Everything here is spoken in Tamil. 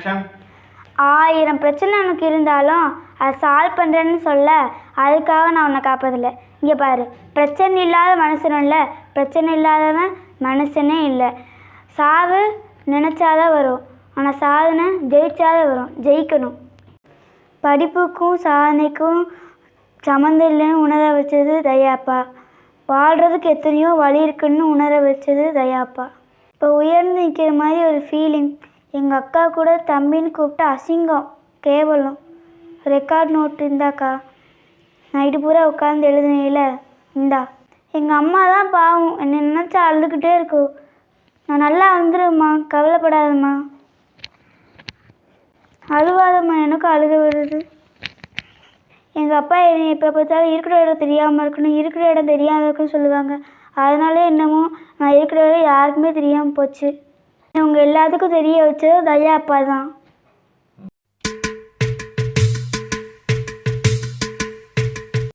1000 பிரச்சனை உனக்கு இருந்தாலும் அதை சால்வ் பண்ணுறேன்னு சொல்ல, அதுக்காக நான் உன்னை காப்பதில்லை. இங்கே பாரு, பிரச்சனை இல்லாத மனுஷனும் இல்லை, பிரச்சனை இல்லாதவன் மனுஷனே இல்லை. சாவு நினச்சாதான் வரும், ஆனால் சாதனை ஜெயிச்சாதான் வரும். ஜெயிக்கணும். படிப்புக்கும் சாதனைக்கும் சம்மந்தம் இல்லைன்னு உணர வச்சது தயாப்பா. வாழ்கிறதுக்கு எத்தனையோ வழி இருக்குன்னு உணர வச்சது தயாப்பா. இப்போ உயர்ந்து நிற்கிற மாதிரி ஒரு ஃபீலிங். எங்கள் அக்கா கூட தம்பின்னு கூப்பிட்டு அசிங்கம், கேவலம். ரெக்கார்ட் நோட்டு இருந்தாக்கா, நைட்டு பூரா உட்காந்து எழுதுனையில் இந்தா. எங்கள் அம்மா தான் பாவம், என்னை நினச்சா அழுதுகிட்டே இருக்கும். நான் நல்லா வந்துடும்மா, கவலைப்படாதம்மா, அழுவாதம்மா, எனக்கும் அழுக வருது. எங்கள் அப்பா என்னை எப்போ பார்த்தாலும் இருக்கிற இடம் தெரியாமல் இருக்கணும், இருக்கிற இடம் தெரியாமல் இருக்குன்னு சொல்லுவாங்க. அதனாலே என்னமோ நான் இருக்கிற இடம் யாருக்குமே தெரியாமல் போச்சு. உங்கள் எல்லாத்துக்கும் தெரிய வச்சது தயா அப்பா தான்.